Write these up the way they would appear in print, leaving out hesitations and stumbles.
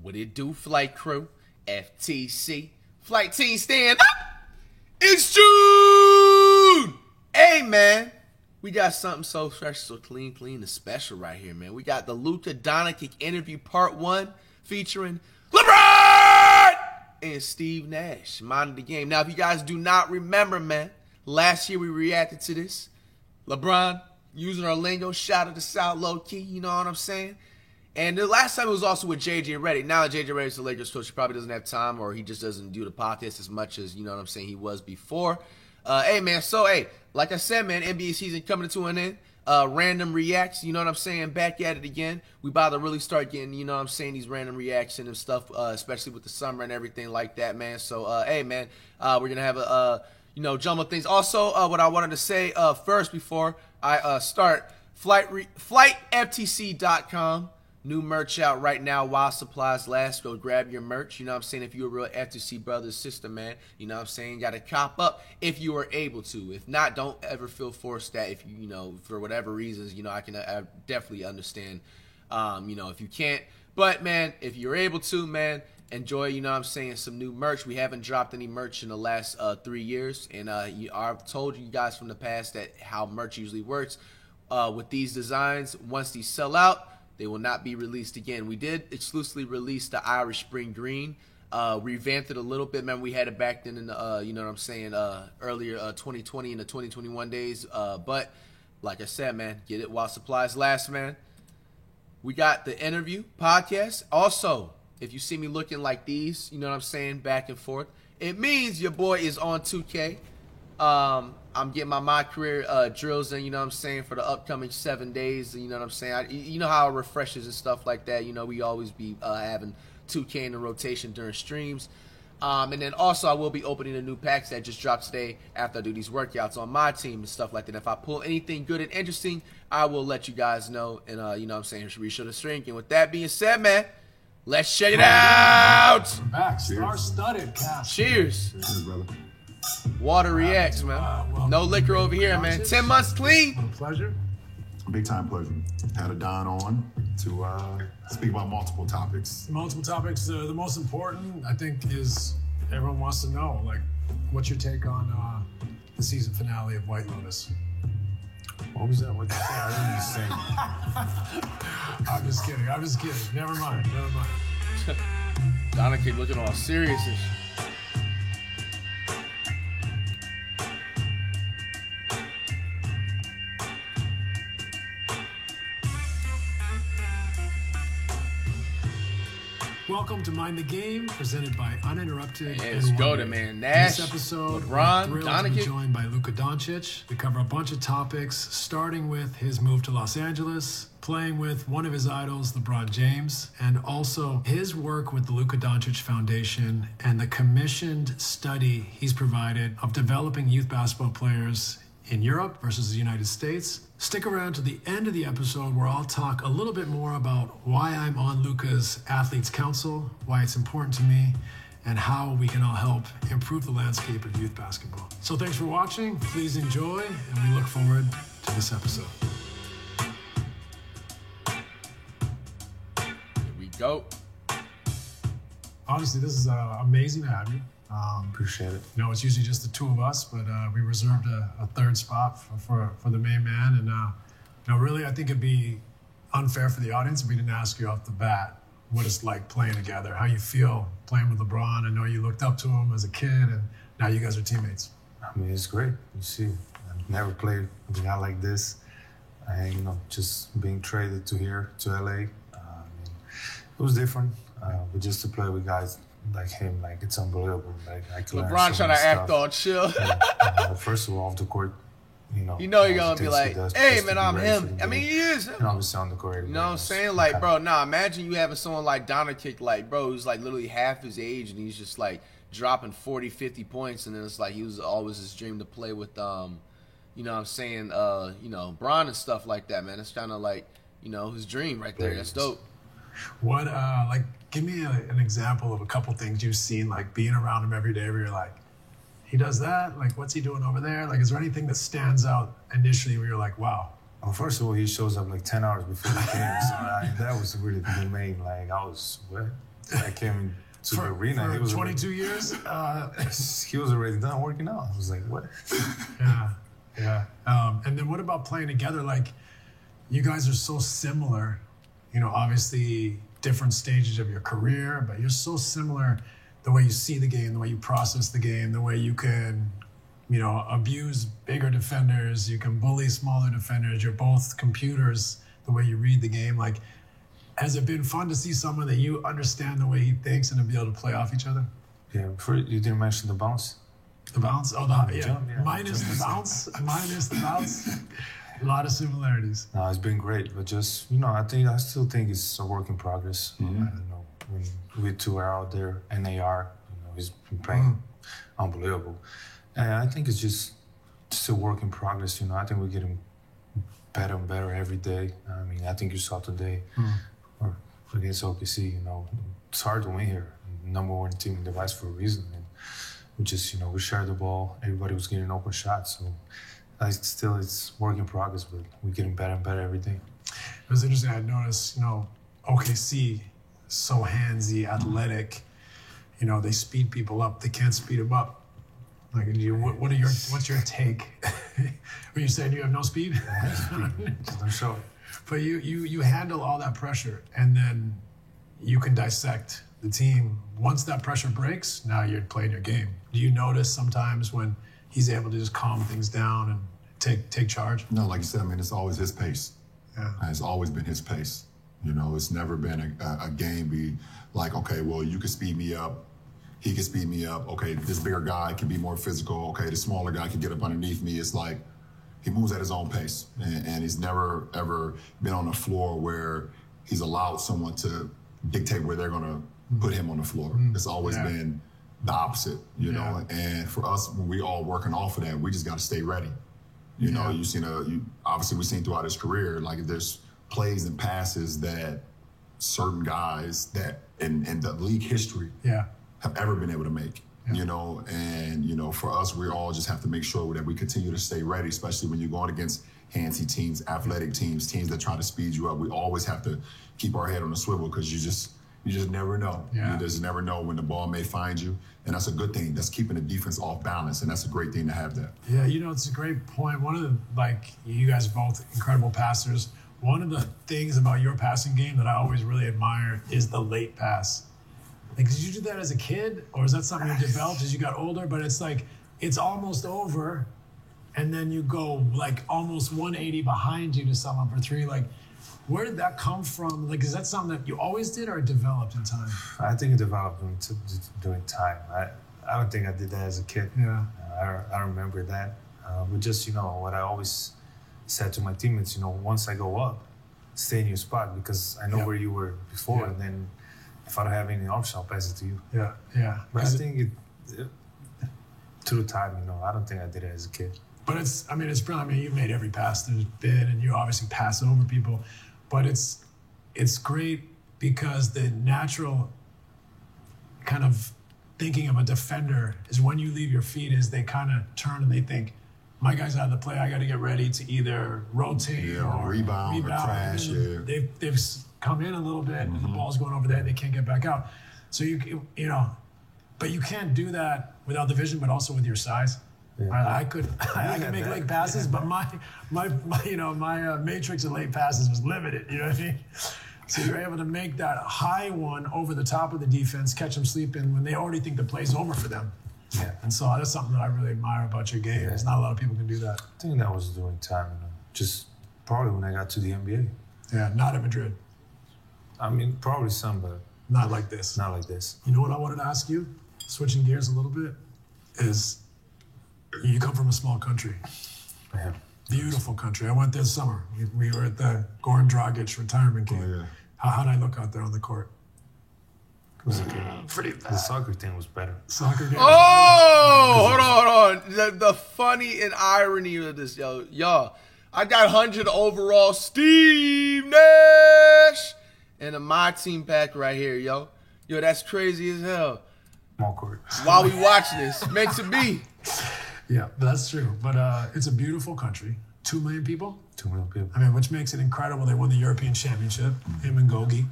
What it do, flight crew? FTC. Flight team stand up! It's June! Hey, man. We got something so fresh, so clean and special right here, man. We got the Luka Doncic interview part 1 featuring LeBron and Steve Nash, mind of the game. Now, if you guys do not remember, man, last year we reacted to this. LeBron using our lingo, shout out to South low key, you know what I'm saying? And the last time it was also with JJ Redick. Now that JJ Redick's the Lakers coach, he probably doesn't have time, or he just doesn't do the podcast as much as, you know what I'm saying, he was before. Hey, man, so, hey, like I said, man, NBA season coming to an end. Random reacts, you know what I'm saying, back at it again. We about to really start getting, you know what I'm saying, these random reactions and stuff, especially with the summer and everything like that, man. So, hey, man, we're going to have a, jumble of things. Also, what I wanted to say first before I start, FlightFTC.com. New merch out right now while supplies last. Go grab your merch. You know what I'm saying? If you're a real FTC brother, sister, man, you know what I'm saying? Got to cop up if you are able to. If not, don't ever feel forced that if you, for whatever reasons, I can definitely understand, if you can't. But, man, if you're able to, man, enjoy, you know what I'm saying, some new merch. We haven't dropped any merch in the last 3 years. And I've told you guys from the past that how merch usually works. With these designs, once these sell out, they will not be released again. We did exclusively release the Irish Spring Green, revamped it a little bit. Remember, we had it back then in the, earlier 2020 and the 2021 days. But like I said, man, get it while supplies last, man. We got the interview podcast. Also, if you see me looking like these, you know what I'm saying, back and forth, it means your boy is on 2K. I'm getting my career drills in, you know what I'm saying, for the upcoming 7 days, you know what I'm saying. You know how it refreshes and stuff like that. We always be having 2K in the rotation during streams. And then also I will be opening a new packs that just dropped today after I do these workouts on my team and stuff like that. If I pull anything good and interesting, I will let you guys know. And, you know what I'm saying, be sure to stream. And with that being said, man, let's check it out. We're back. Star-studded cast. Cheers. Cheers, brother. Water reacts, man. No liquor over here, man. 10 months clean. A pleasure. Big time pleasure. Had a Don on to speak about multiple topics. Multiple topics. The most important, I think, is everyone wants to know, like, what's your take on the season finale of White Lotus? What was that? What did you say? I didn't sing. I'm just kidding. Never mind. Doncic looking all serious and shit. Welcome to Mind the Game, presented by Uninterrupted. Let's go to man. Nash, this episode, LeBron, we're thrilled to be Doncic. joined by Luka Doncic. We cover a bunch of topics, starting with his move to Los Angeles, playing with one of his idols, LeBron James, and also his work with the Luka Doncic Foundation and the commissioned study he's provided of developing youth basketball players in Europe versus the United States. Stick around to the end of the episode where I'll talk a little bit more about why I'm on Luka's Athletes Council, why it's important to me, and how we can all help improve the landscape of youth basketball. So thanks for watching, please enjoy, and we look forward to this episode. Here we go. Honestly, this is amazing to have you. Appreciate it. It's usually just the two of us, but we reserved a third spot for the main man. And really, I think it'd be unfair for the audience if we didn't ask you off the bat what it's like playing together, how you feel playing with LeBron. I know you looked up to him as a kid, and now you guys are teammates. I mean, it's great. You see, I've never played with a guy like this. Just being traded to here, to LA, it was different. But just to play with guys like him, like, it's unbelievable. Like, I can learn LeBron so trying much to act stuff. all chill. First of all, off the court, you're gonna be like, hey, man, I'm him. I mean, he is him. And obviously on the court. You know what I'm saying? Like, bro, imagine you having someone like Doncic, like, bro, who's like literally half his age, and he's just like dropping 40, 50 points, and then it's like he was always his dream to play with, you know what I'm saying, Bron and stuff like that, man. It's kind of like, his dream right there. That's dope. What, give me an example of a couple things you've seen, like being around him every day where you're like, he does that? Like, what's he doing over there? Like, is there anything that stands out initially where you're like, wow? Well, first of all, he shows up like 10 hours before the game. So that was really the main. Like, I was, what? I came to the arena. For He was 22 years? he was already done working out. I was like, what? Yeah. And then what about playing together? Like, you guys are so similar, you know, obviously different stages of your career, but you're so similar, the way you see the game, the way you process the game, the way you can, you know, abuse bigger defenders, you can bully smaller defenders. You're both computers, the way you read the game. Like, has it been fun to see someone that you understand the way he thinks and to be able to play off each other? Yeah, you didn't mention the bounce. The bounce? Oh, yeah. Jump, yeah. Minus the bounce. Minus the bounce. A lot of similarities. No, it's been great, but just, you know, I still think it's a work in progress. Mm-hmm. I don't know, when we two are out there, NAR, you know, he's been playing unbelievable. And I think it's just a work in progress, you know. I think we're getting better and better every day. I mean, I think you saw today or against OKC, you know, it's hard to win here. Number one team in the West for a reason. And we just, you know, we shared the ball. Everybody was getting open shots. So it's work in progress, but we're getting better and better every day. It was interesting. I noticed, you know, OKC, so handsy, athletic. You know, they speed people up. They can't speed them up. Like, what's your take? Were you saying you have no speed? Just don't show it. But you handle all that pressure, and then you can dissect the team. Once that pressure breaks, now you're playing your game. Do you notice sometimes when he's able to just calm things down and take charge? No, like you said, I mean, it's always his pace. Yeah. It's always been his pace. You know, it's never been a game be like, okay, well, you can speed me up. He can speed me up. Okay, this bigger guy can be more physical. Okay, the smaller guy can get up underneath me. It's like he moves at his own pace. And he's never, ever been on the floor where he's allowed someone to dictate where they're going to put him on the floor. It's always been the opposite, you know. And for us, when we all working off of that, we just got to stay ready. You know, obviously we've seen throughout his career, like there's plays and passes that certain guys that in the league history have ever been able to make, you know. And, you know, for us, we all just have to make sure that we continue to stay ready, especially when you're going against handsy teams, athletic teams that try to speed you up. We always have to keep our head on the swivel because you just never know. You just never know when the ball may find you. And that's a good thing. That's keeping the defense off balance. And that's a great thing to have that. Yeah, you know, it's a great point. One of the, like, you guys are both incredible passers. One of the things about your passing game that I always really admire is the late pass. Like, did you do that as a kid? Or is that something you developed as you got older? But it's like, it's almost over. And then you go, like, almost 180 behind you to someone for three. Like, where did that come from? Like, is that something that you always did or developed in time? I think it developed during time. I don't think I did that as a kid. Yeah. I remember that. But just, you know, what I always said to my teammates, you know, once I go up, stay in your spot because I know where you were before. And then if I don't have any option, I'll pass it to you. Yeah. But I think it through time, you know, I don't think I did it as a kid. But it's brilliant. I mean, you've made every pass there's been, and you obviously pass over people. But it's great because the natural kind of thinking of a defender is when you leave your feet is they kind of turn and they think, my guy's out of the play. I got to get ready to either rotate or rebound or crash. They've come in a little bit. The ball's going over there. They can't get back out. So you know, but you can't do that without the vision, but also with your size. Yeah. I could make late passes, but my matrix of late passes was limited. You know what I mean? So you're able to make that high one over the top of the defense, catch them sleeping when they already think the play's over for them. Yeah. And so that's something that I really admire about your game. There's not a lot of people can do that. I think that was during time, you know, just probably when I got to the NBA. Yeah, not in Madrid. I mean, probably some, but not like this. Not like this. You know what I wanted to ask you? Switching gears a little bit, is you come from a small country. Yeah. Beautiful country. I went there this summer. We were at the Goran Dragic retirement game. Oh, yeah. How'd I look out there on the court? It was okay. Pretty bad. The soccer team was better. Soccer game. Oh, hold on. The funny and irony of this, y'all. I got 100 overall Steve Nash and my team pack right here, yo. Yo, that's crazy as hell. Small court. While we watch this, meant to be. Yeah, that's true. But it's a beautiful country. 2 million people? 2 million people. I mean, which makes it incredible. They won the European Championship, him and Gogi,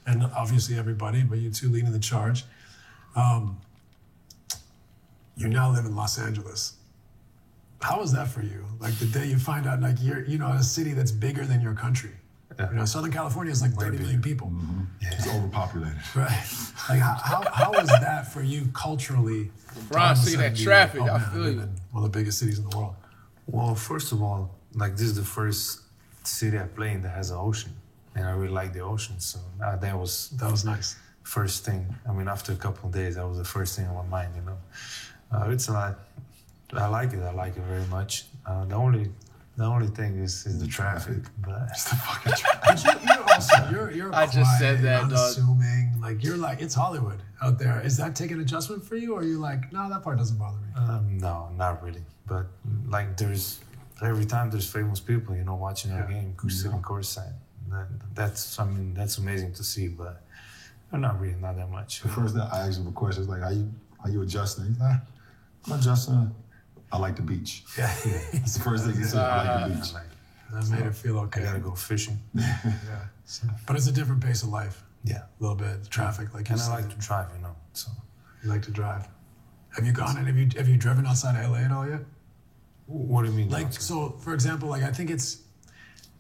and obviously everybody, but you two leading the charge. You now live in Los Angeles. How was that for you? Like the day you find out, like you're, in a city that's bigger than your country. Yeah. Southern California is like 30 million people. Mm-hmm. Yeah. It's overpopulated. Right. Like how was that for you culturally? LeBron, see that traffic. I feel you. One of the biggest cities in the world. Well, first of all, like this is the first city I play in that has an ocean, and I really like the ocean. So that was Nice. first thing. I mean, after a couple of days, that was the first thing on my mind. It's a lot. I like it. I like it very much. The only thing is the traffic. But It's the fucking traffic. But you're also you're I just said quiet, that, dog. unassuming. Like you're like it's Hollywood out there. Is that taking adjustment for you, or are you like, no, that part doesn't bother me? no, not really. But like every time there's famous people, watching our game, sitting courtside. That's amazing to see. But not that much. The first day I asked him a question, it's like, how you adjusting? He's like, I'm adjusting. I like the beach. Yeah. That's the first thing he said. I like the beach. That made it feel okay. I gotta go fishing. Yeah. But it's a different pace of life. Yeah. A little bit. The traffic, like you And said. I like to drive, So You like to drive. Have you gone and have you driven outside of LA at all yet? what do you mean? Like, so for example, like I think it's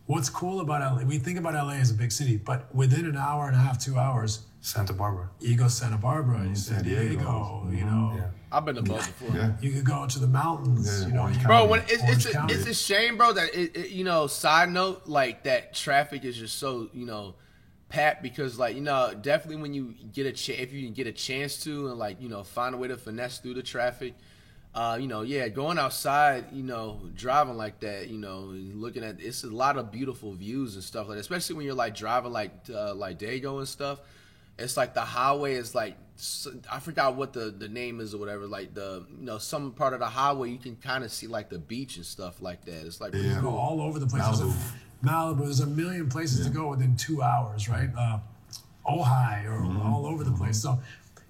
what's cool about LA. We think about LA as a big city, but within an hour and a half, 2 hours, Santa Barbara. you go Santa Barbara, you San San Diego. Diego, Yeah. I've been to both before. Yeah. You could go to the mountains, Yeah, Orange Bro, County. when Orange County. it's a shame, bro, that side note, like that traffic is just so, packed because like, definitely when you get if you can get a chance to and like, find a way to finesse through the traffic, going outside, driving like that, looking at it's a lot of beautiful views and stuff like that, especially when you're like driving like Dago and stuff. It's like the highway is like, I forgot what the name is or whatever, like the, some part of the highway you can kind of see like the beach and stuff like that. It's like, You go all over the place. Malibu. There's a million places to go within 2 hours, right? Ojai or all over the place. So,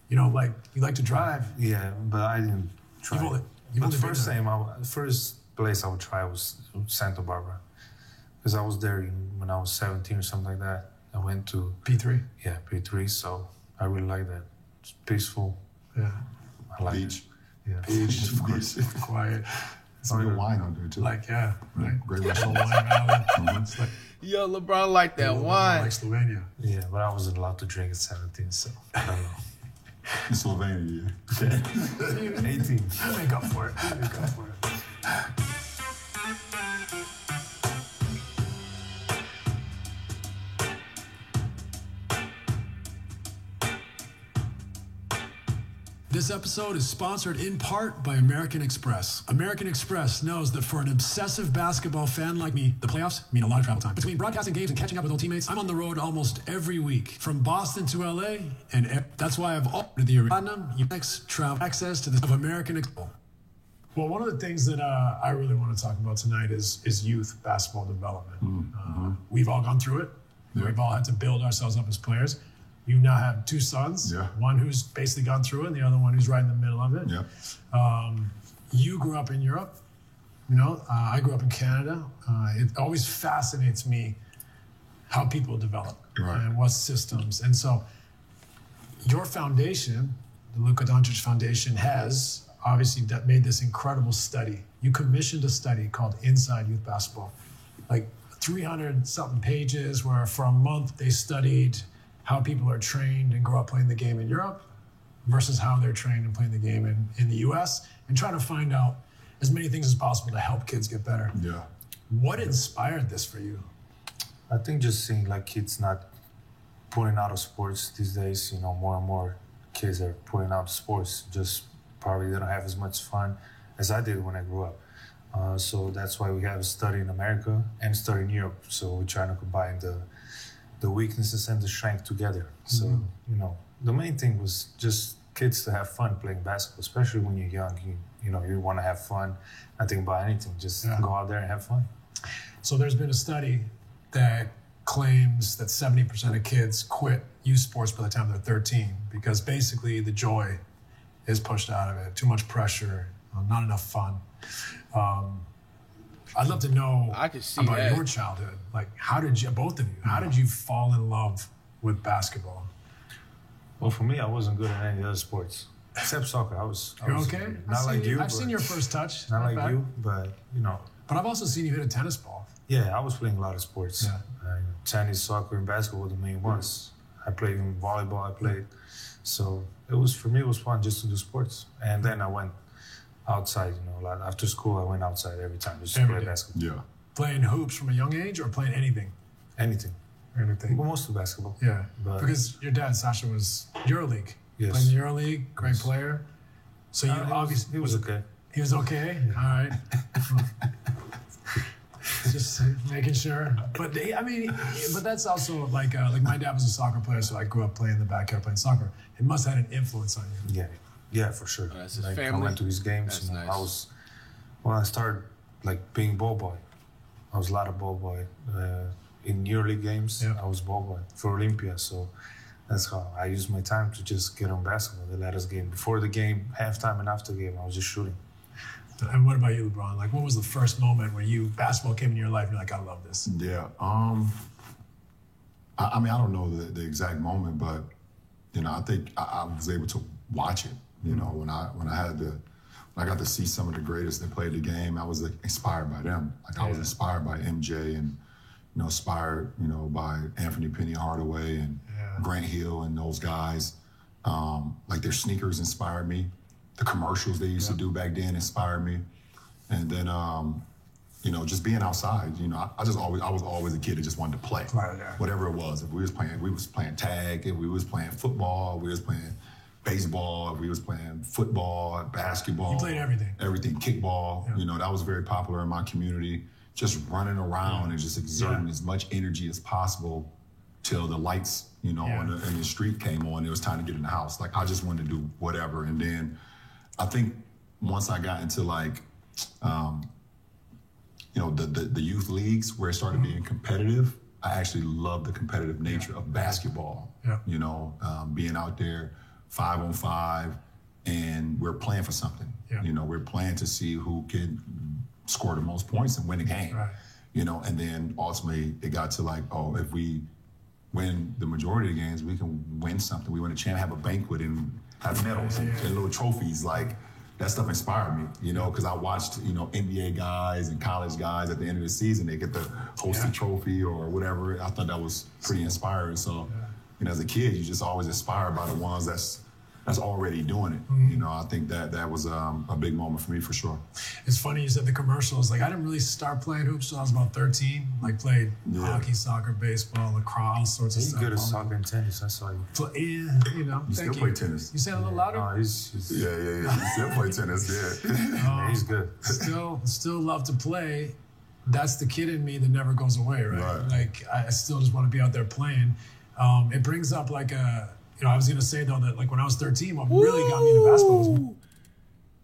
like you like to drive. Yeah, but I didn't try. You've only The been first there. first place I would try was Santa Barbara, because I was there when I was 17 or something like that. I went to P3. P3, so I really like that. It's peaceful. Yeah. I like Beach. it. Yeah. Beach, Of course. quiet. Some good wine out there, too. Like, yeah, right. Great Little restaurants. wine valley. It's like yo, LeBron like that wine. like Slovenia. Yeah, but I wasn't allowed to drink at 17, so I don't know. In Slovenia, yeah. 18. You make up for it. You make up for it. This episode is sponsored in part by American Express. American Express knows that for an obsessive basketball fan like me, the playoffs mean a lot of travel time. Between broadcasting games and catching up with old teammates, I'm on the road almost every week, from Boston to LA, and that's why I've opted the Platinum Unix travel access to the of American Express. Well, one of the things that I really want to talk about tonight is youth basketball development. We've all gone through it. Yeah. We've all had to build ourselves up as players. You now have 2 sons, Yeah. one who's basically gone through it, and the other one who's right in the middle of it. Yeah. You grew up in Europe, I grew up in Canada. It always fascinates me how people develop Right. and what systems. And so your foundation, the Luka Doncic Foundation, has obviously made this incredible study. You commissioned a study called Inside Youth Basketball, like 300-something pages, where for a month they studied how people are trained and grow up playing the game in Europe versus how they're trained and playing the game in the US, and trying to find out as many things as possible to help kids get better. Yeah. What inspired this for you? I think just seeing like kids not pulling out of sports these days, more and more kids are pulling out of sports. Just probably they don't have as much fun as I did when I grew up. So that's why we have a study in America and a study in Europe. So we're trying to combine the weaknesses and the strength together. So, the main thing was just kids to have fun playing basketball, especially when you're young. You want to have fun, not think about anything, just go out there and have fun. So there's been a study that claims that 70% of kids quit youth sports by the time they're 13 because basically the joy is pushed out of it. Too much pressure, not enough fun. I'd love to know I could see about that. your childhood. Like, how did you, both of you, how did you fall in love with basketball? Well, for me, I wasn't good at any other sports except soccer. I was Okay. not like you. I've seen your first touch. Not like bad. you, but you know. But I've also seen you hit a tennis ball. Yeah, I was playing a lot of sports. Yeah. Tennis, soccer, and basketball were the main ones. I played in volleyball. I played, so it was for me. It was fun just to do sports. And then I went outside. You know, like after school, I went outside every time just to Every play day. basketball. Yeah. Playing hoops from a young age, or playing anything? Anything, Anything. but mostly basketball. Yeah. But- Because your dad, Sasha, was EuroLeague. Yes. Played in the EuroLeague, great player. So you obviously he was okay. He was okay. All right. Just making sure. But I mean, but that's also like my dad was a soccer player, so I grew up playing in the backyard playing soccer. It must have had an influence on you. Yeah, for sure. that's his I family? went to his games. That's You know, nice. I was when I started like being ball boy. I was a lot of ball boy in EuroLeague games. Yeah. I was ball boy for Olympia, so that's how I used my time to just get on basketball. The latest game, before the game, halftime and after the game, I was just shooting. And what about you, LeBron? Like, what was the first moment when basketball came in your life and you're like, I love this? Yeah. I mean, I don't know the exact moment, but you know, I think I was able to watch it. You know, when I got to see some of the greatest that played the game, I was like, inspired by them. Like I was inspired by MJ and you know, inspired by Anthony Penny Hardaway and Grant Hill and those guys. Like their sneakers inspired me. The commercials they used to do back then inspired me. And then, you know, just being outside, you know, I was always a kid that just wanted to play. Right, yeah. Whatever it was. If we was playing tag, if we was playing football, we was playing baseball, if we was playing football, basketball. You played everything. Everything, kickball. You know, that was very popular in my community. Just running around and just exerting as much energy as possible till the lights, you know, in the street came on. It was time to get in the house. Like I just wanted to do whatever. And then I think once I got into like, you know, the youth leagues where it started being competitive, I actually loved the competitive nature of basketball. Yeah. You know, being out there 5-on-5 and we're playing for something. Yeah. You know, we're playing to see who can score the most points and win a game. Right. You know, and then ultimately it got to like, oh, if we win the majority of the games, we can win something. We win a champ, have a banquet and have medals and little trophies. Like that stuff inspired me, you know, because I watched, you know, NBA guys and college guys at the end of the season, they get the host a trophy or whatever. I thought that was pretty inspiring. So, you know, as a kid, you're just always inspired by the ones that's already doing it. You know, I think that was a big moment for me for sure. It's funny you said the commercials. Like, I didn't really start playing hoops until I was about 13. Like, played hockey, soccer, baseball, lacrosse, all sorts of He's stuff. good at soccer and tennis. I saw you. You know, You thank still play tennis? You say it a little louder? Oh, he's Yeah. You still play tennis, yeah. he's good. Still love to play. That's the kid in me that never goes away, right? Right. Like, I still just want to be out there playing. It brings up like you know, I was going to say though that like when I was 13, what really got me into basketball was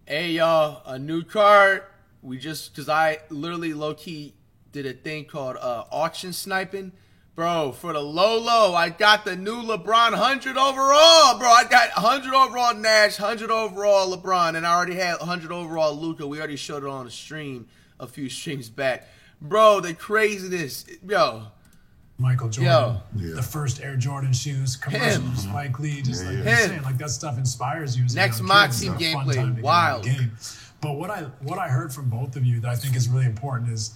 Hey y'all, a new card. Cause I literally low key did a thing called auction sniping. Bro, for the low, I got the new LeBron 100 overall, bro. I got 100 overall Nash, 100 overall LeBron, and I already had 100 overall Luka. We already showed it on the stream a few streams back. Bro, the craziness. Yo. Michael Jordan, Yeah. the first Air Jordan shoes, commercial of Spike Lee, just like you're saying, like that stuff inspires you. As a Next young mock kid. team It's a fun gameplay, time to get in the wild. game. But what I heard from both of you that I think is really important is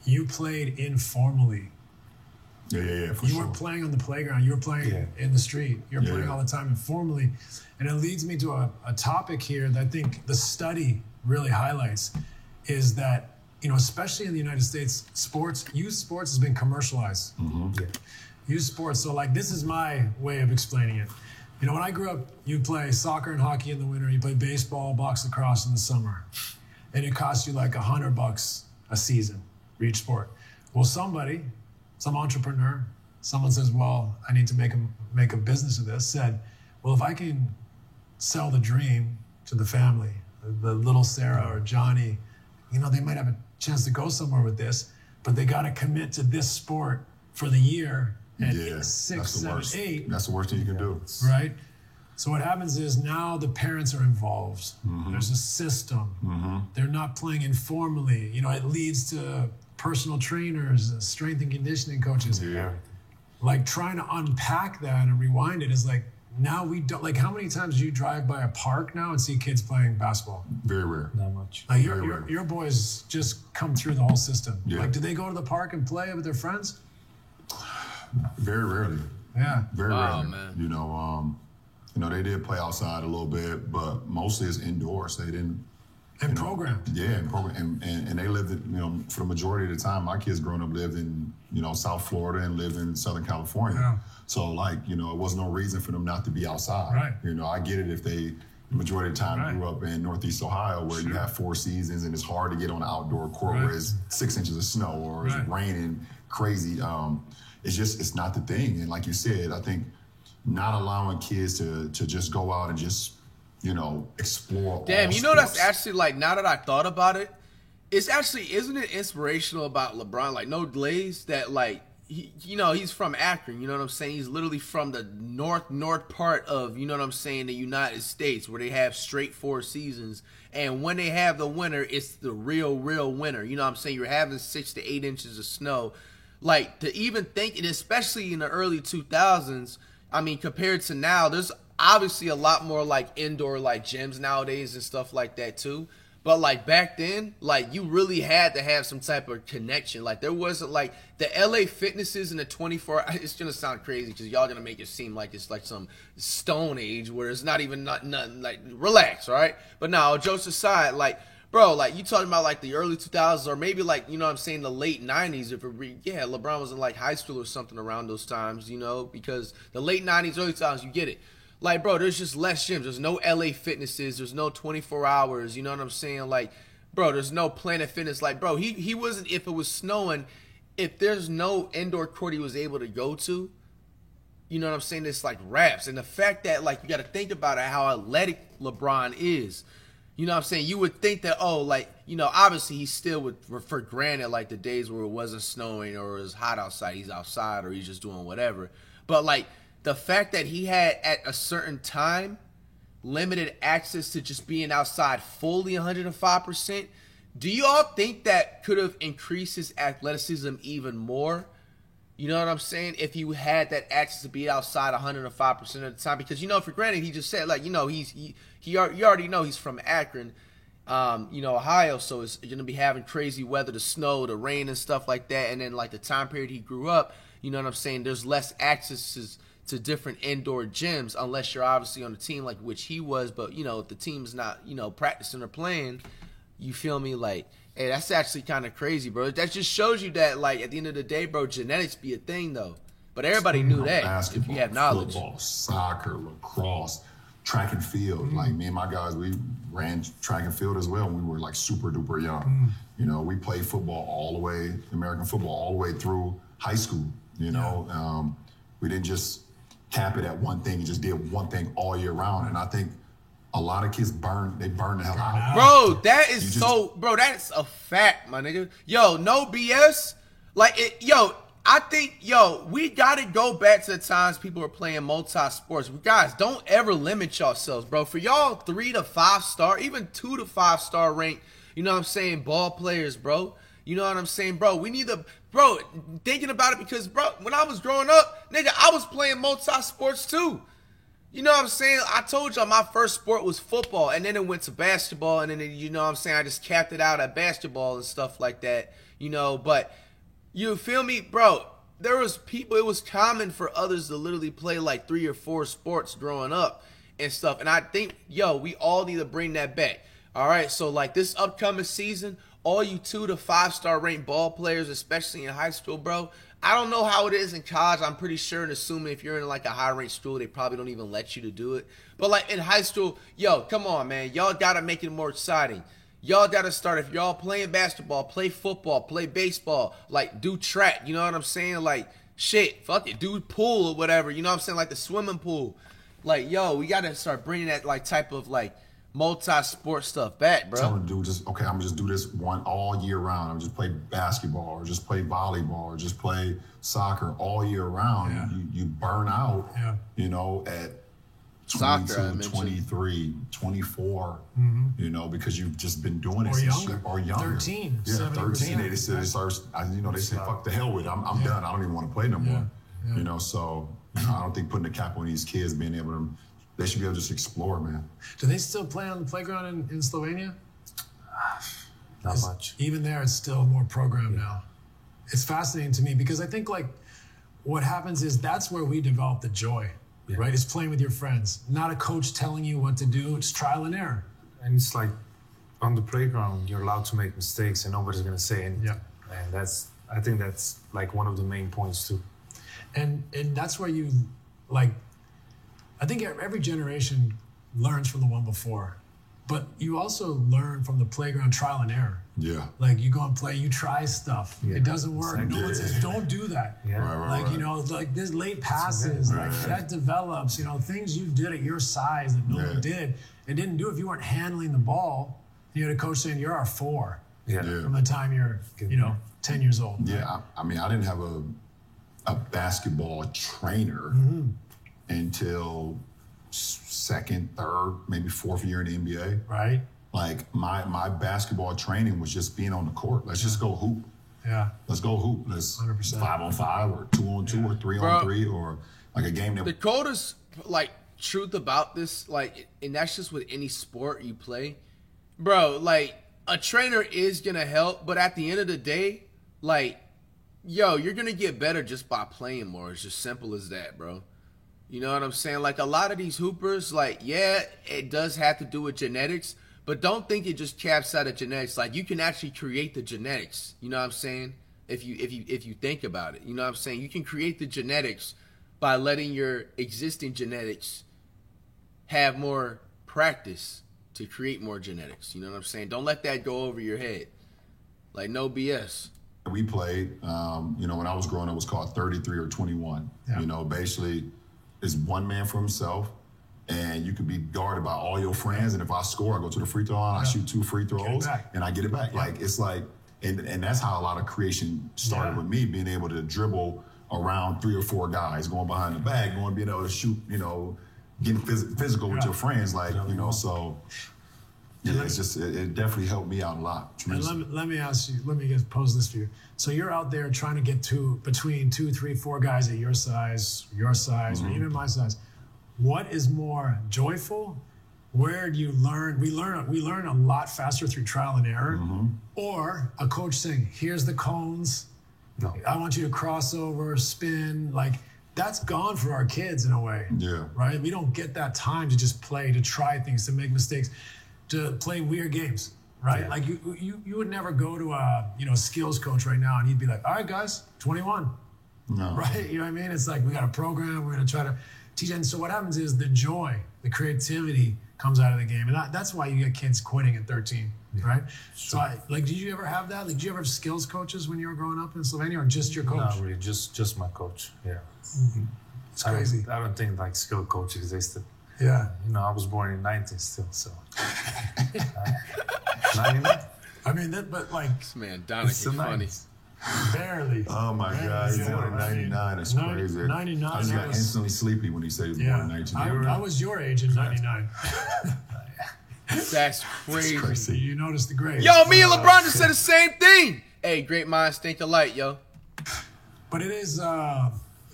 you played informally. Yeah, for You sure. weren't playing on the playground. You were playing in the street. You're playing all the time informally. And it leads me to a topic here that I think the study really highlights is that, you know, especially in the United States, youth sports has been commercialized. Youth sports. So like, this is my way of explaining it. You know, when I grew up, you'd play soccer and hockey in the winter. You play baseball, box lacrosse in the summer. And it cost you like $100 a season for each sport. Well, some entrepreneur, someone says, well, I need to make a business of this, said, well, if I can sell the dream to the family, the little Sarah or Johnny, you know, they might have a chance to go somewhere with this, but they got to commit to this sport for the year at 6, that's the 7, worst. 8, That's the worst thing you can do. right? So what happens is now the parents are involved. There's a system. They're not playing informally. You know, it leads to personal trainers, strength and conditioning coaches. Yeah. Like trying to unpack that and rewind it is like, now we don't, like how many times do you drive by a park now and see kids playing basketball? Very rare. Not much. Like your boys just come through the whole system. Yeah. Like, do they go to the park and play with their friends? Very rarely. Yeah. Very Wow, rarely. man. You know, they did play outside a little bit, but mostly it's indoors. They didn't. And you know, programmed. Yeah, and program, and they lived, you know, for the majority of the time, my kids growing up lived in, you know, South Florida and lived in Southern California. Yeah. So, like, you know, it was no reason for them not to be outside. Right. You know, I get it if they, the majority of the time, Right. grew up in Northeast Ohio where you have 4 seasons and it's hard to get on an outdoor court where it's 6 inches of snow or it's raining crazy. It's not the thing. And like you said, I think not allowing kids to just go out and just, you know, explore. Damn, all you know that's sports. actually like, now that I thought about it, it's actually, isn't it inspirational about LeBron? Like, no glaze that like, you know, he's from Akron, you know what I'm saying? He's literally from the north part of, you know what I'm saying, the United States, where they have straight 4 seasons. And when they have the winter, it's the real winter. You know what I'm saying? You're having 6 to 8 inches of snow. Like, to even think, and especially in the early 2000s, I mean, compared to now, there's obviously a lot more like indoor like gyms nowadays and stuff like that too. But like back then, like you really had to have some type of connection. Like there wasn't like the LA Fitnesses in the 24. It's gonna sound crazy because y'all gonna make it seem like it's like some Stone Age where it's not even nothing. Like relax, all right? But now jokes aside, like bro, like you talking about like the early 2000s or maybe like, you know what I'm saying, the late 90s. LeBron was in like high school or something around those times, you know, because the late 90s, early 2000s, you get it. Like, bro, there's just less gyms. There's no LA Fitnesses. There's no 24 hours. You know what I'm saying? Like, bro, there's no Planet Fitness. Like, bro, he wasn't, if it was snowing, if there's no indoor court he was able to go to, you know what I'm saying? It's like raps. And the fact that, like, you got to think about it, how athletic LeBron is. You know what I'm saying? You would think that, oh, like, you know, obviously he still would, for granted, like, the days where it wasn't snowing or it was hot outside, he's outside or he's just doing whatever. But, like, the fact that he had, at a certain time, limited access to just being outside fully 105%, do you all think that could have increased his athleticism even more? You know what I'm saying? If you had that access to be outside 105% of the time. Because, you know, for granted, he just said, like, you know, you already know he's from Akron, you know, Ohio. So it's going to be having crazy weather, the snow, the rain and stuff like that. And then, like, the time period he grew up, you know what I'm saying? There's less access to different indoor gyms unless you're obviously on a team like which he was. But, you know, if the team's not, you know, practicing or playing, you feel me? Like, hey, that's actually kind of crazy, bro. That just shows you that, like, at the end of the day, bro, genetics be a thing, though. But everybody knew that Basketball, if you have knowledge. Football, soccer, lacrosse, track and field. Like, me and my guys, we ran track and field as well when we were, like, super duper young. You know, we played football all the way, American football, all the way through high school, you know. We didn't just cap it at one thing. You just did one thing all year round. And I think a lot of kids burn the hell out. Bro, that is bro, that's a fact, my nigga. Yo, no BS. Like, I think, we got to go back to the times people were playing multi-sports. Guys, don't ever limit yourselves, bro. For y'all 3 to 5 star, even 2 to 5 star rank, you know what I'm saying, ball players, bro. You know what I'm saying, bro? We need to, bro, thinking about it because, bro, when I was growing up, nigga, I was playing multi-sports too. You know what I'm saying? I told y'all my first sport was football, and then it went to basketball, and then, you know what I'm saying, I just capped it out at basketball and stuff like that, you know, but you feel me? Bro, there was people, it was common for others to literally play like 3 or 4 sports growing up and stuff, and I think, we all need to bring that back. All right, so like this upcoming season, all you 2 to 5 star ranked ball players, especially in high school, bro, I don't know how it is in college. I'm pretty sure and assuming if you're in like a high ranked school, they probably don't even let you to do it. But like in high school, come on, man. Y'all got to make it more exciting. Y'all got to start, if y'all playing basketball, play football, play baseball, like do track, you know what I'm saying? Like shit, fuck it, do pool or whatever, you know what I'm saying? Like the swimming pool. Like, we got to start bringing that like type of like multi-sport stuff back, bro. Tell them to do just, okay, I'm gonna just do this one all year round. I'm just play basketball or just play volleyball or just play soccer all year round. You burn out, you know, at Soccer, 22, I mentioned. 23, 24, you know, because you've just been doing it Or since younger. or younger. 13, Yeah, 13. 70%. They say, they say, fuck the hell with it. I'm done. I don't even want to play no more. Yeah. You know, so I don't think putting a cap on these kids, being able to, they should be able to just explore, man. Do they still play on the playground in Slovenia? Not much. Even there, it's still more programmed now. It's fascinating to me because I think like what happens is that's where we develop the joy, right? It's playing with your friends, not a coach telling you what to do. It's trial and error. And it's like on the playground, you're allowed to make mistakes and nobody's going to say anything. Yeah. And I think that's like one of the main points too. And that's where you like, I think every generation learns from the one before, but you also learn from the playground trial and error. Yeah. Like you go and play, you try stuff. Yeah. It doesn't work. Exactly. No one says, don't do that. Yeah. Right, Like, you know, like this late passes, like that develops, you know, things you did at your size that no one did. It didn't do if you weren't handling the ball. You had a coach saying, you're our 4 Yeah. from the time you're, you know, 10 years old. Yeah, I mean, I didn't have a basketball trainer until second, third, maybe fourth year in the NBA. Right? Like my basketball training was just being on the court. Let's just go hoop. Yeah. Let's go hoop. Let's 100%. 5-on-5 or 2-on-2 or 3-on-3 or like a game that The coldest, like, truth about this, like, and that's just with any sport you play. Bro, like, a trainer is going to help, but at the end of the day, like, yo, you're going to get better just by playing more. It's just simple as that, bro. You know what I'm saying? Like, a lot of these hoopers, like, yeah, it does have to do with genetics, but don't think it just caps out at genetics. Like, you can actually create the genetics. You know what I'm saying? If you think about it. You know what I'm saying? You can create the genetics by letting your existing genetics have more practice to create more genetics. You know what I'm saying? Don't let that go over your head. Like, no BS. we played, you know, when I was growing up, it was called 33 or 21. Yeah. You know, basically, it's one man for himself, and you could be guarded by all your friends. And if I score, I go to the free throw line, I shoot 2 free throws, back. and I get it back. Yeah. Like, it's like, and that's how a lot of creation started with me, being able to dribble around 3 or 4 guys, going behind the back, being able to shoot, you know, getting physical with your friends, like, you know, so. Yeah, it's just, it definitely helped me out a lot. And let me ask you, let me just pose this for you. So you're out there trying to get to between 2, 3, 4 guys at your size, or even my size. What is more joyful? Where do you learn? We learn a lot faster through trial and error, or a coach saying, "Here's the cones. No. I want you to cross over, spin." Like that's gone for our kids in a way. Yeah. Right. We don't get that time to just play, to try things, to make mistakes, to play weird games. Right. Yeah. Like you would never go to a skills coach right now and he'd be like, "All right, guys, 21." No. Right. You know what I mean? It's like we got a program. We're gonna try to teach. And so what happens is the joy, the creativity comes out of the game, and that's why you get kids quitting at 13, right? So, did you ever have that? Like, did you ever have skills coaches when you were growing up in Slovenia, or just your coach? Not really, just my coach. Yeah, It's crazy. I don't think like skill coach existed. Yeah. You know, I was born in 19 still, so 99. I mean, but like This man, Donick is It's the funny. 90s. barely. Oh my God, he's Yeah, born in right. 99. That's 90 crazy. 99, I just I got was- instantly sleepy when he said he was born in 19. I was your age in 99. That's crazy. crazy. You noticed the grade. Yo, me and LeBron just said the same thing. Hey, great minds think alike, yo. But it is,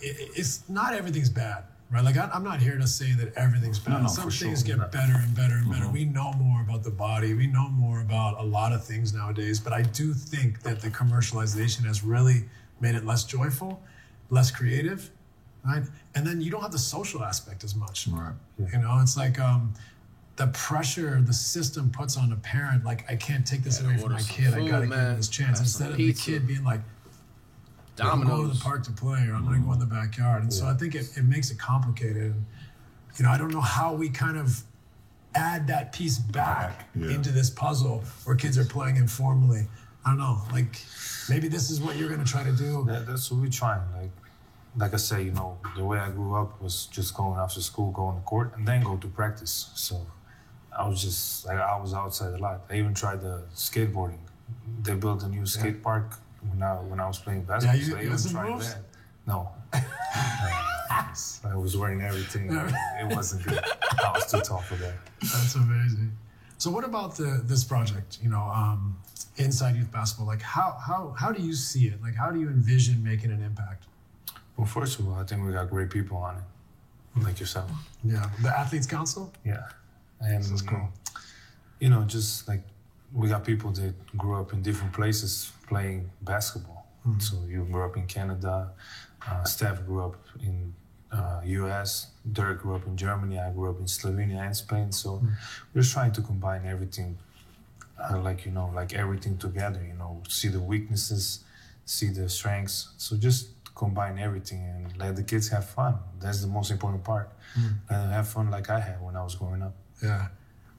it's not everything's bad, right? Like, I'm not here to say that everything's bad. No, Some for things sure. get better and better and better. We know more about the body. We know more about a lot of things nowadays. But I do think that the commercialization has really made it less joyful, less creative, right? And then you don't have the social aspect as much. Right. You know, it's like the pressure the system puts on a parent, like, I can't take this away from order my some kid. I food, got to give him man. this chance. Have some Instead of the pizza. kid being like, I'm going to Dominoes. the park to play, or I'm going to go in the backyard. And so I think it makes it complicated. And, you know, I don't know how we kind of add that piece back into this puzzle where kids are playing informally. I don't know. Like, maybe this is what you're going to try to do. That's what we're trying. Like I say, you know, the way I grew up was just going after school, go on the court, and then go to practice. So I was just like, I was outside a lot. I even tried the skateboarding. They built a new skate park when I was playing basketball. you so I got even some tried moves? that. No. I was wearing everything. It wasn't good. I was too tall for that. That's amazing. So what about this project, Inside Youth Basketball? Like, how do you see it? Like, how do you envision making an impact? Well, first of all, I think we got great people on it, like yourself. Yeah. The Athletes Council? Yeah. And, That's cool. Just like we got people that grew up in different places playing basketball. Mm-hmm. So you grew up in Canada, Steph grew up in U.S., Dirk grew up in Germany, I grew up in Slovenia and Spain. So we're just trying to combine everything, like everything together, see the weaknesses, see the strengths. So just combine everything and let the kids have fun. That's the most important part. And have fun like I had when I was growing up. Yeah,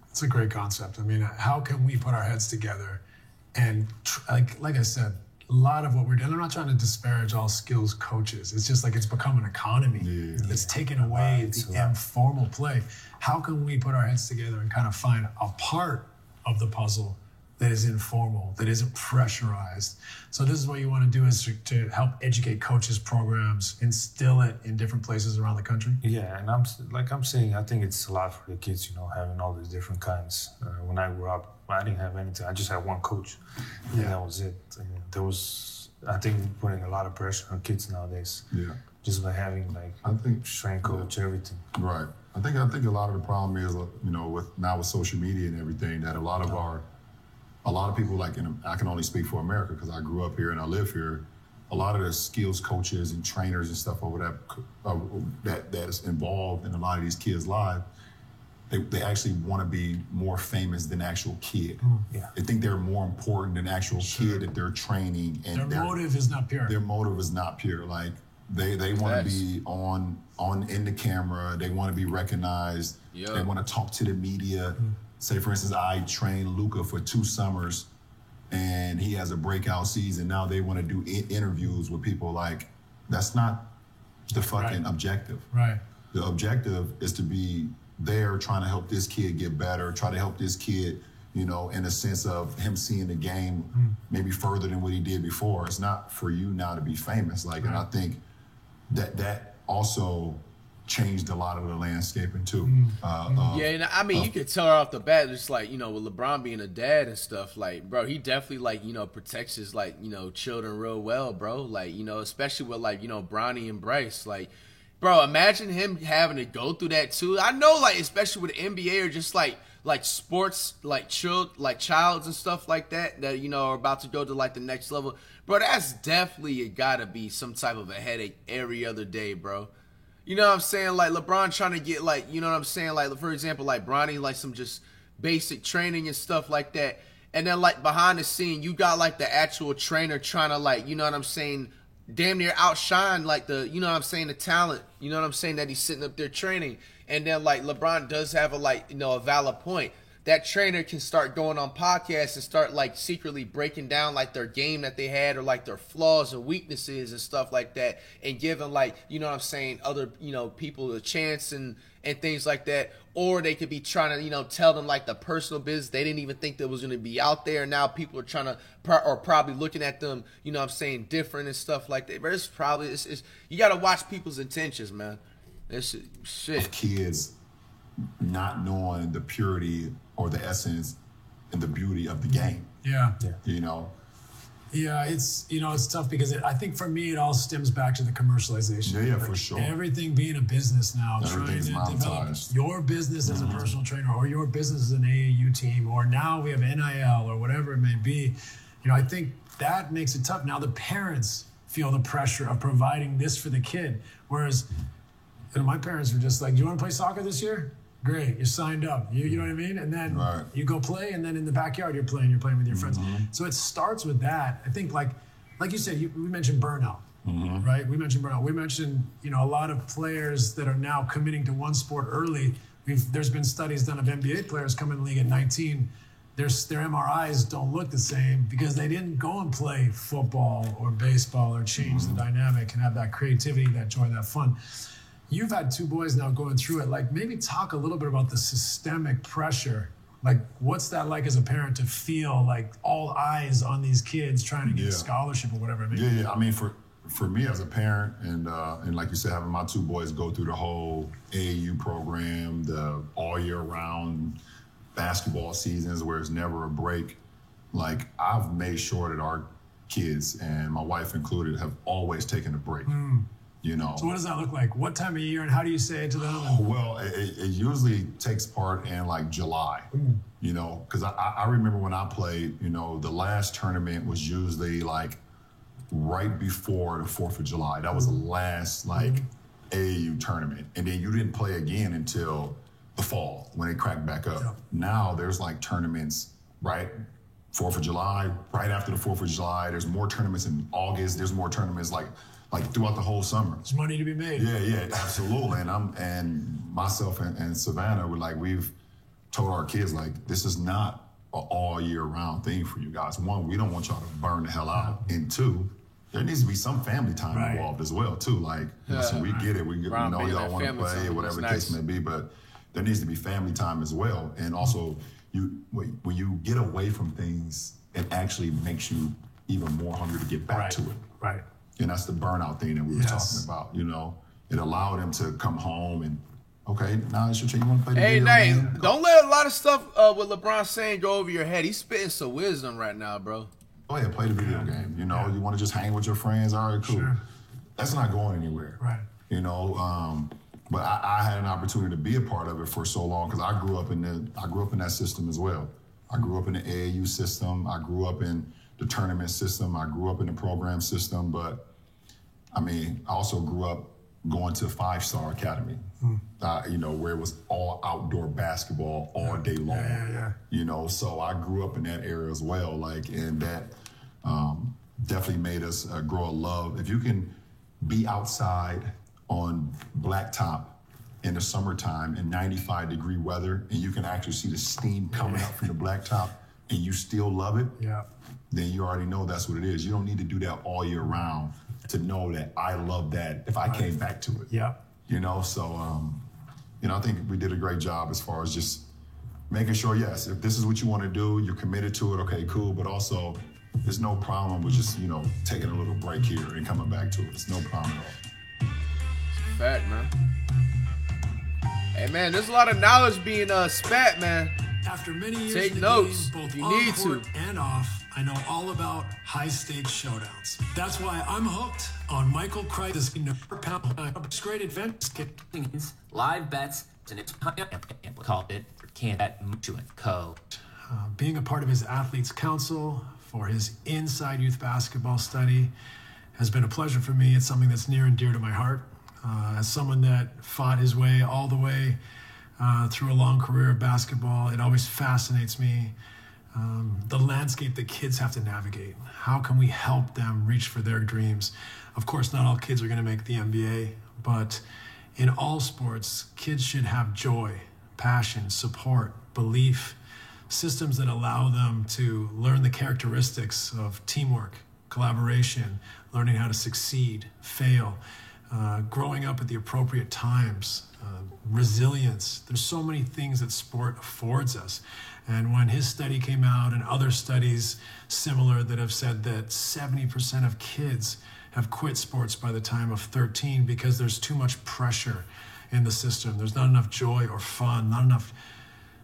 it's a great concept. I mean, how can we put our heads together and, like I said, a lot of what we're doing, I'm not trying to disparage all skills coaches. It's just like it's become an economy. It's taken away the informal play. How can we put our heads together and kind of find a part of the puzzle that is informal, that isn't pressurized? So this is what you want to do, is to help educate coaches, programs, instill it in different places around the country? Yeah, and I'm saying, I think it's a lot for the kids, having all these different kinds. When I grew up, I didn't have anything. I just had one coach, and that was it. And I think, putting a lot of pressure on kids nowadays. Yeah. Just by having strength coach, everything. Right. I think a lot of the problem is, with social media and everything, that a lot of people, I can only speak for America because I grew up here and I live here. A lot of the skills coaches and trainers and stuff over that is involved in a lot of these kids' lives, they actually want to be more famous than the actual kid. Yeah. They think they're more important than the actual kid that they're training. And their motive is not pure. Their motive is not pure. Like they want to be on in the camera. They want to be recognized. Yep. They want to talk to the media. Say, for instance, I trained Luka for 2 summers and he has a breakout season. Now they want to do interviews with people. Like, that's not the fucking objective. Right. The objective is to be there trying to help this kid get better, try to help this kid, in a sense of him seeing the game maybe further than what he did before. It's not for you now to be famous. And I think that also changed a lot of the landscaping too. You could tell right off the bat, just with LeBron being a dad and stuff, bro, he definitely protects his children real well, bro. Especially with Bronny and Bryce, bro, imagine him having to go through that too. I know, especially with the NBA or just sports, childs and stuff like that are about to go to the next level. Bro, that's definitely gotta be some type of a headache every other day, bro. You know what I'm saying? LeBron trying to get for example, Bronny, some just basic training and stuff like that. And then behind the scene, you got the actual trainer trying to damn near outshine the talent, that he's sitting up there training. And then LeBron does have a valid point. That trainer can start going on podcasts and start secretly breaking down their game that they had, or their flaws and weaknesses and stuff like that, and giving other people a chance and things like that. Or they could be trying to tell them the personal business they didn't even think that was going to be out there. Now people are trying to or probably looking at them different and stuff like that. But it's probably you got to watch people's intentions, man. It's shit. Of kids not knowing the purity or the essence and the beauty of the game. Yeah. Yeah, it's tough because I think for me it all stems back to the commercialization. Yeah, for sure. Everything being a business now, trying to develop your business as a personal trainer, or your business as an AAU team, or now we have NIL or whatever it may be. I think that makes it tough. Now the parents feel the pressure of providing this for the kid, whereas my parents were just like, "Do you want to play soccer this year? Great, you're signed up." You know what I mean? And then you go play, and then in the backyard you're playing with your friends. So it starts with that. I think like you said, we mentioned burnout, right? We mentioned burnout. We mentioned a lot of players that are now committing to one sport early. There's been studies done of NBA players coming in the league at 19. Their MRIs don't look the same because they didn't go and play football or baseball or change the dynamic and have that creativity, that joy, that fun. You've had 2 boys now going through it. Maybe talk a little bit about the systemic pressure. What's that like as a parent to feel all eyes on these kids trying to get a scholarship or whatever it may be? Yeah. I mean, for me as a parent, and like you said, having my two boys go through the whole AAU program, the all year round basketball seasons where it's never a break, like I've made sure that our kids, and my wife included, have always taken a break. You know. So what does that look like? What time of year, and how do you say it to them? Well, it usually takes part in like July, you know, because I remember when I played, you know, the last tournament was usually like right before the 4th of July. That was the last like AAU tournament. And then you didn't play again until the fall when it cracked back up. Yeah. Now there's like tournaments, right? 4th of July, right after the 4th of July. There's more tournaments in August. There's more tournaments like throughout the whole summer. There's money to be made. Yeah, absolutely. And myself and Savannah we've told our kids, like, this is not an all year round thing for you guys. One, we don't want y'all to burn the hell out. And two, there needs to be some family time involved as well too. Like, listen, we get it. We know y'all want to play, whatever the case may be, but there needs to be family time as well. And also, when you get away from things, it actually makes you even more hungry to get back to it. Right. And that's the burnout thing that we were talking about, you know. It allowed him to come home and, okay, now it's your turn. You want to play the Hey, video Nate, game? don't let a lot of stuff with LeBron saying go over your head. He's spitting some wisdom right now, bro. Go ahead, play the video game. You know, you want to just hang with your friends? All right, cool. Sure. That's not going anywhere. Right. You know, but I had an opportunity to be a part of it for so long because I grew up in that system as well. I grew up in the AAU system. I grew up in the tournament system. I grew up in the program system, but I mean, I also grew up going to 5-Star Academy, you know, where it was all outdoor basketball all day long. Yeah. You know, so I grew up in that area as well, like, and that definitely made us grow a love. If you can be outside on blacktop in the summertime in 95-degree weather, and you can actually see the steam coming up from the blacktop, and you still love it, then you already know that's what it is. You don't need to do that all year round to know that I love that if I came back to it. Yeah. You know, so, you know, I think we did a great job as far as just making sure, yes, if this is what you want to do, you're committed to it, okay, cool, but also there's no problem with just, you know, taking a little break here and coming back to it. It's no problem at all. Fact, man. Hey, man, there's a lot of knowledge being spat, man. After many years Take in the notes. game, both You on need court to. and off, I know all about high-stakes showdowns. That's why I'm hooked on Michael Crichton's great adventures. Live bets, and it's called it Can't Bet Mutual Co. Being a part of his Athletes Council for his Inside Youth Basketball study has been a pleasure for me. It's something that's near and dear to my heart. As someone that fought his way all the way through a long career of basketball, it always fascinates me, the landscape that kids have to navigate. How can we help them reach for their dreams? Of course, not all kids are going to make the NBA, but in all sports, kids should have joy, passion, support, belief, systems that allow them to learn the characteristics of teamwork, collaboration, learning how to succeed, fail, growing up at the appropriate times, resilience. There's so many things that sport affords us. And when his study came out and other studies similar that have said that 70% of kids have quit sports by the time of 13 because there's too much pressure in the system. There's not enough joy or fun, not enough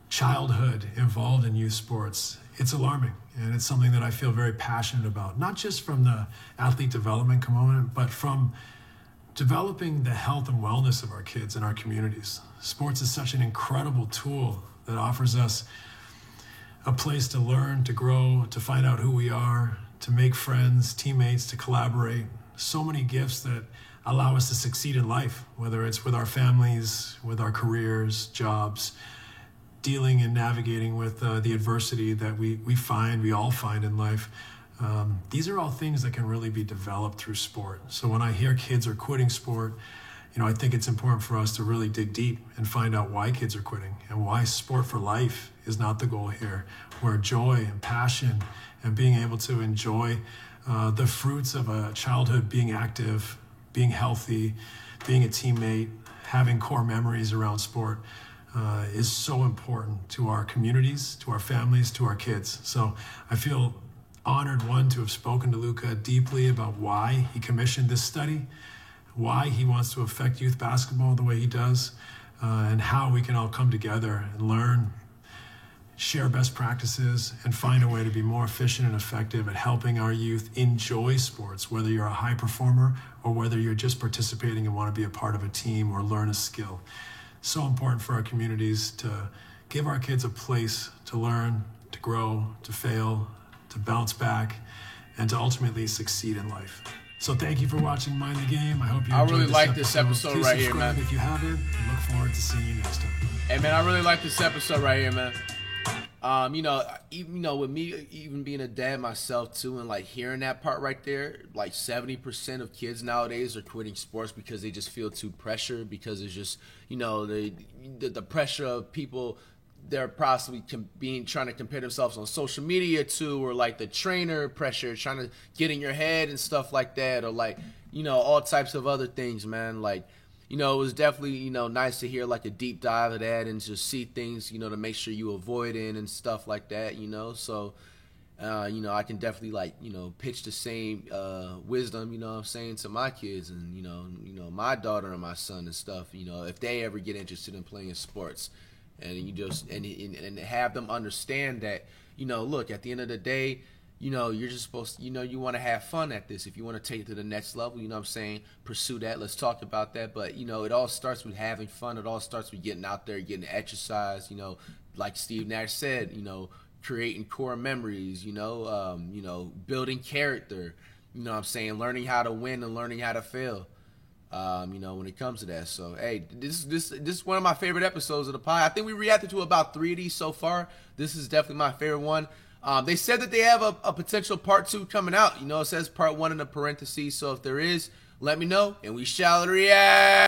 childhood involved in youth sports. It's alarming, and it's something that I feel very passionate about, not just from the athlete development component, but from developing the health and wellness of our kids and our communities. Sports is such an incredible tool that offers us a place to learn, to grow, to find out who we are, to make friends, teammates, to collaborate. So many gifts that allow us to succeed in life, whether it's with our families, with our careers, jobs, dealing and navigating with the adversity that we all find in life. These are all things that can really be developed through sport. So when I hear kids are quitting sport, you know, I think it's important for us to really dig deep and find out why kids are quitting and why sport for life is not the goal here, where joy and passion and being able to enjoy the fruits of a childhood, being active, being healthy, being a teammate, having core memories around sport is so important to our communities, to our families, to our kids. So I feel honored, one, to have spoken to Luka deeply about why he commissioned this study, why he wants to affect youth basketball the way he does, and how we can all come together and learn, share best practices, and find a way to be more efficient and effective at helping our youth enjoy sports, whether you're a high performer or whether you're just participating and want to be a part of a team or learn a skill. So important for our communities to give our kids a place to learn, to grow, to fail, to bounce back, and to ultimately succeed in life. So thank you for watching Mind the Game. I hope you enjoyed really like this episode Please right here, subscribe man. if you haven't, and look forward to seeing you next time. Hey, man, I really like this episode right here, man. With me even being a dad myself too, and like hearing that part right there, like 70% of kids nowadays are quitting sports because they just feel too pressured, because it's just, the pressure of people they're possibly trying to compare themselves on social media to, or like the trainer pressure trying to get in your head and stuff like that, or like, all types of other things, man. Like, it was definitely, nice to hear like a deep dive of that and just see things, to make sure you avoid it and stuff like that, So, I can definitely like, pitch the same wisdom, what I'm saying, to my kids and, my daughter and my son and stuff, if they ever get interested in playing sports. And you just and have them understand that, look, at the end of the day, you're just supposed to, you want to have fun at this. If you want to take it to the next level, what I'm saying, pursue that. Let's talk about that. But, it all starts with having fun. It all starts with getting out there, getting exercise, like Steve Nash said, creating core memories, building character, what I'm saying, learning how to win and learning how to fail. When it comes to that. So, hey, this is one of my favorite episodes of the pod. I think we reacted to about 3 of these so far. This is definitely my favorite one. They said that they have a potential part 2 coming out. It says part 1 in the parentheses. So if there is, let me know and we shall react.